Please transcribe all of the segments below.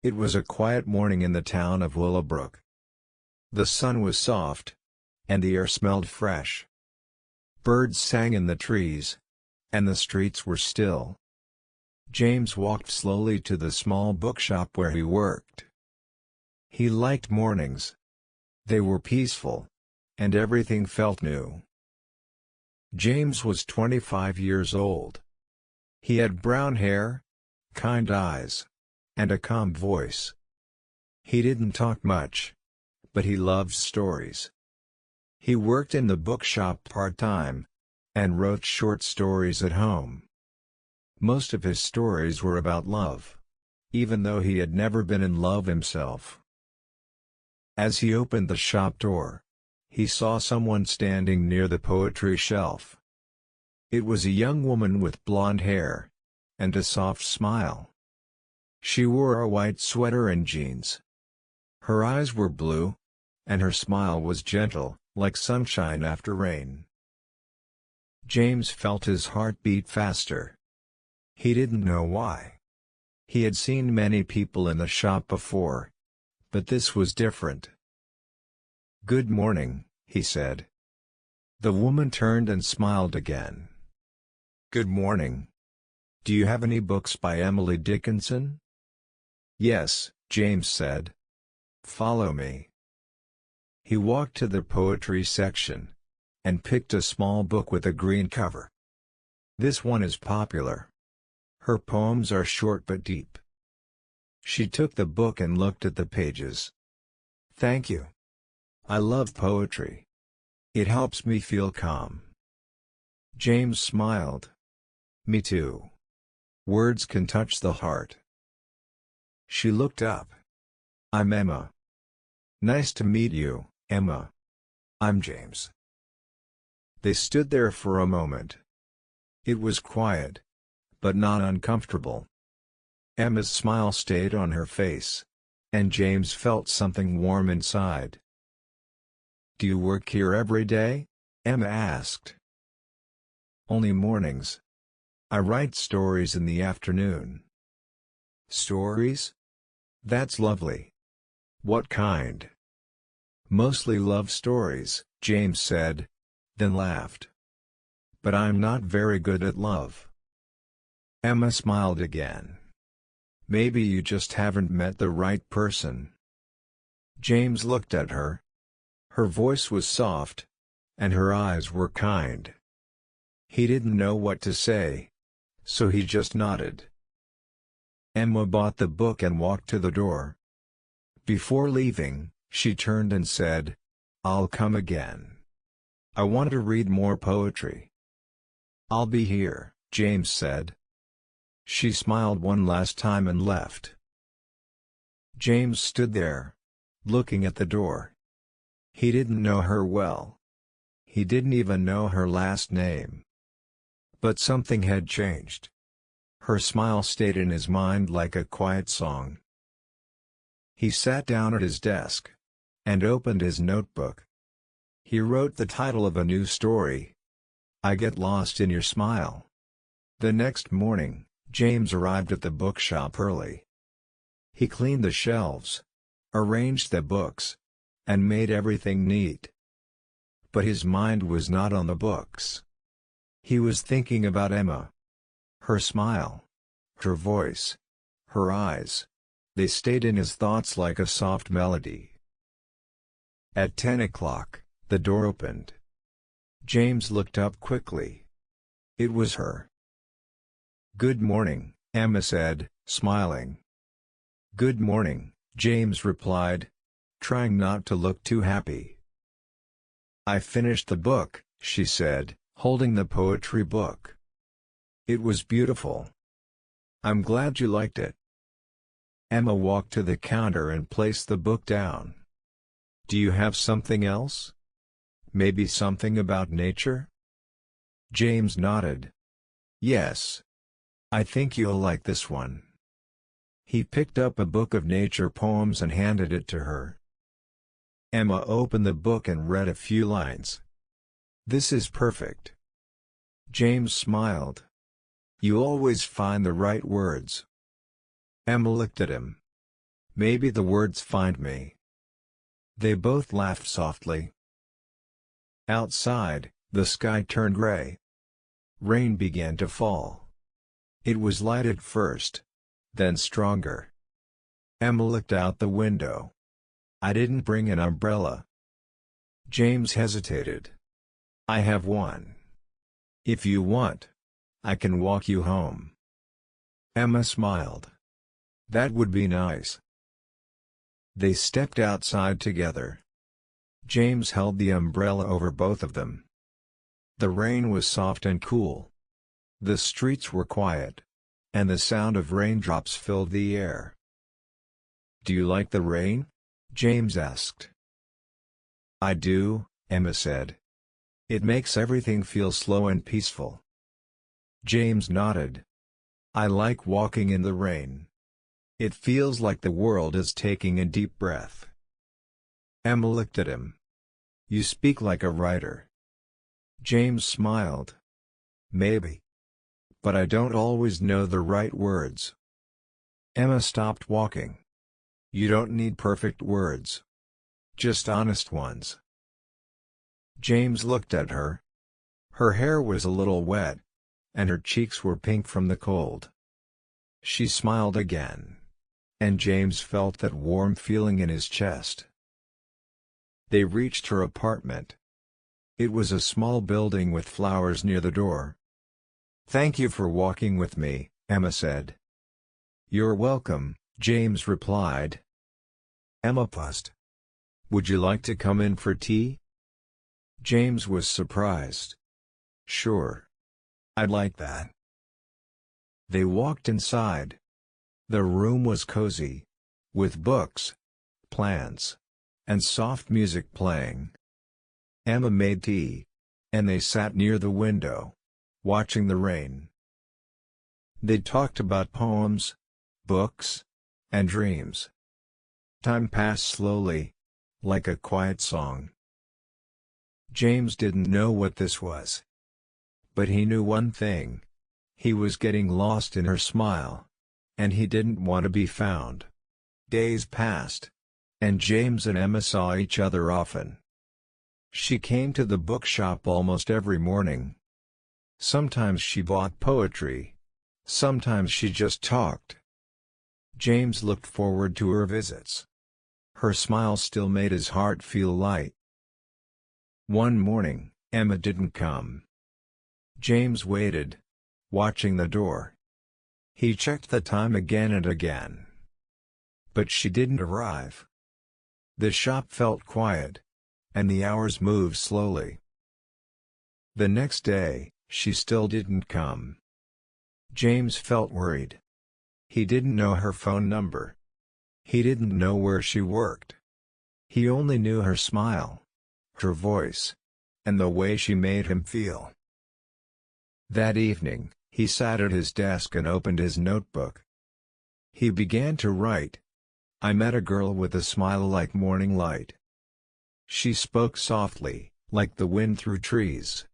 It was a quiet morning in the town of Willowbrook. The sun was soft, and the air smelled fresh. Birds sang in the trees, and the streets were still. James walked slowly to the small bookshop where he worked. He liked mornings. They were peaceful, and everything felt new. James was 25 years old. He had brown hair, kind eyes, and a calm voice. He didn't talk much, but he loved stories. He worked in the bookshop part-time, and wrote short stories at home. Most of his stories were about love, even though he had never been in love himself. As he opened the shop door, he saw someone standing near the poetry shelf. It was a young woman with blonde hair, and a soft smile. She wore a white sweater and jeans. Her eyes were blue, and her smile was gentle, like sunshine after rain. James felt his heart beat faster. He didn't know why. He had seen many people in the shop before, but this was different. "Good morning," he said. The woman turned and smiled again. "Good morning. Do you have any books by Emily Dickinson?" "Yes," James said. "Follow me." He walked to the poetry section, and picked a small book with a green cover. "This one is popular. Her poems are short but deep." She took the book and looked at the pages. "Thank you. I love poetry. It helps me feel calm." James smiled. "Me too. Words can touch the heart." She looked up. "I'm Emma." "Nice to meet you, Emma. I'm James." They stood there for a moment. It was quiet, but not uncomfortable. Emma's smile stayed on her face, and James felt something warm inside. "Do you work here every day?" Emma asked. "Only mornings. I write stories in the afternoon." "Stories? That's lovely. What kind?" "Mostly love stories," James said, then laughed. "But I'm not very good at love." Emma smiled again. "Maybe you just haven't met the right person." James looked at her. Her voice was soft, and her eyes were kind. He didn't know what to say, so he just nodded. Emma bought the book and walked to the door. Before leaving, she turned and said, "I'll come again. I want to read more poetry." "I'll be here," James said. She smiled one last time and left. James stood there, looking at the door. He didn't know her well. He didn't even know her last name. But something had changed. Her smile stayed in his mind like a quiet song. He sat down at his desk, and opened his notebook. He wrote the title of a new story, "I Get Lost in Your Smile." The next morning, James arrived at the bookshop early. He cleaned the shelves, arranged the books, and made everything neat. But his mind was not on the books. He was thinking about Emma. Her smile, her voice, her eyes, they stayed in his thoughts like a soft melody. At 10 o'clock, the door opened. James looked up quickly. It was her. "Good morning," Emma said, smiling. "Good morning," James replied, trying not to look too happy. "I finished the book," she said, holding the poetry book. "It was beautiful. I'm glad you liked it." Emma walked to the counter and placed the book down. "Do you have something else? Maybe something about nature?" James nodded. "Yes. I think you'll like this one." He picked up a book of nature poems and handed it to her. Emma opened the book and read a few lines. "This is perfect." James smiled. "You always find the right words." Emma looked at him. Maybe the words find me." They both laughed softly. Outside, the sky turned gray. Rain began to fall. It was light at first, then stronger. Emma looked out the window. "I didn't bring an umbrella." James hesitated. "I have one. If you want, I can walk you home." Emma smiled. "That would be nice." They stepped outside together. James held the umbrella over both of them. The rain was soft and cool. The streets were quiet, and the sound of raindrops filled the air. "Do you like the rain?" James asked. "I do," Emma said. "It makes everything feel slow and peaceful." James nodded. "I like walking in the rain. It feels like the world is taking a deep breath." Emma looked at him. "You speak like a writer." James smiled. "Maybe. But I don't always know the right words." Emma stopped walking. "You don't need perfect words. Just honest ones." James looked at her. Her hair was a little wet, and her cheeks were pink from the cold. She smiled again, and James felt that warm feeling in his chest. They reached her apartment. It was a small building with flowers near the door. "Thank you for walking with me," Emma said. "You're welcome," James replied. Emma paused. "Would you like to come in for tea?" James was surprised. "Sure. I'd like that." They walked inside. The room was cozy, with books, plants, and soft music playing. Emma made tea, and they sat near the window, watching the rain. They talked about poems, books, and dreams. Time passed slowly, like a quiet song. James didn't know what this was. But he knew one thing. He was getting lost in her smile. And he didn't want to be found. Days passed. And James and Emma saw each other often. She came to the bookshop almost every morning. Sometimes she bought poetry. Sometimes she just talked. James looked forward to her visits. Her smile still made his heart feel light. One morning, Emma didn't come. James waited, watching the door. He checked the time again and again. But she didn't arrive. The shop felt quiet, and the hours moved slowly. The next day, she still didn't come. James felt worried. He didn't know her phone number. He didn't know where she worked. He only knew her smile, her voice, and the way she made him feel. That evening, he sat at his desk and opened his notebook. He began to write. "I met a girl with a smile like morning light. She spoke softly, like the wind through trees.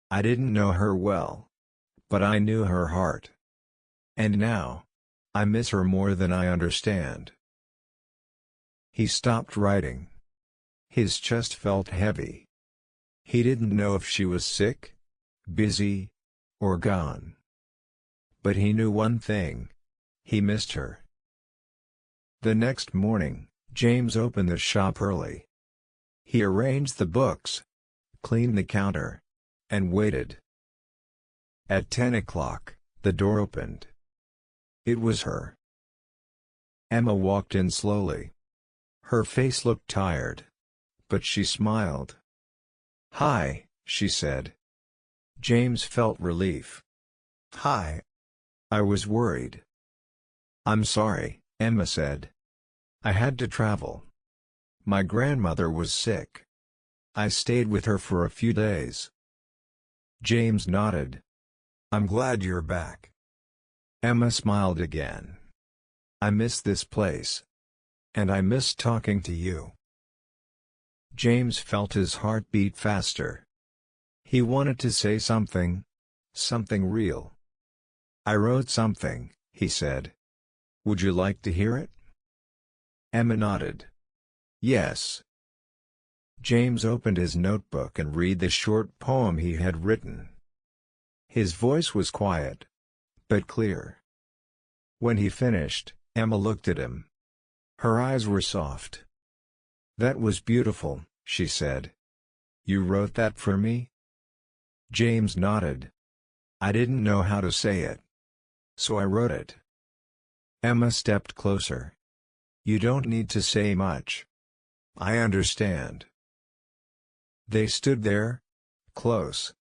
I didn't know her well, but I knew her heart. And now, I miss her more than I understand." He stopped writing. His chest felt heavy. He didn't know if she was sick, busy, or gone. But he knew one thing. He missed her. The next morning, James opened the shop early. He arranged the books, cleaned the counter, and waited. At 10 o'clock, the door opened. It was her. Emma walked in slowly. Her face looked tired, but she smiled. "Hi," she said. James felt relief. "Hi. I was worried." "I'm sorry," Emma said. "I had to travel. My grandmother was sick. I stayed with her for a few days." James nodded. "I'm glad you're back." Emma smiled again. "I miss this place. And I miss talking to you." James felt his heart beat faster. He wanted to say something. Something real. "I wrote something," he said. "Would you like to hear it?" Emma nodded. Yes. James opened his notebook and read the short poem he had written. His voice was quiet, but clear. When he finished, Emma looked at him. Her eyes were soft. "That was beautiful," she said. "You wrote that for me?" James nodded. "I didn't know how to say it, so I wrote it." Emma stepped closer. "You don't need to say much. I understand." They stood there, close,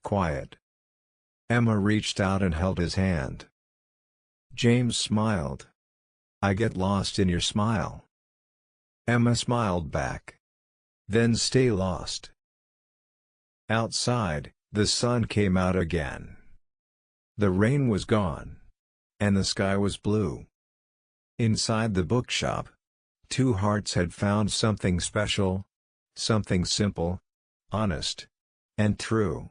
quiet. Emma reached out and held his hand. James smiled. "I get lost in your smile." Emma smiled back. "Then stay lost." Outside, the sun came out again. The rain was gone, and the sky was blue. Inside the bookshop, two hearts had found something special, something simple, honest, and true.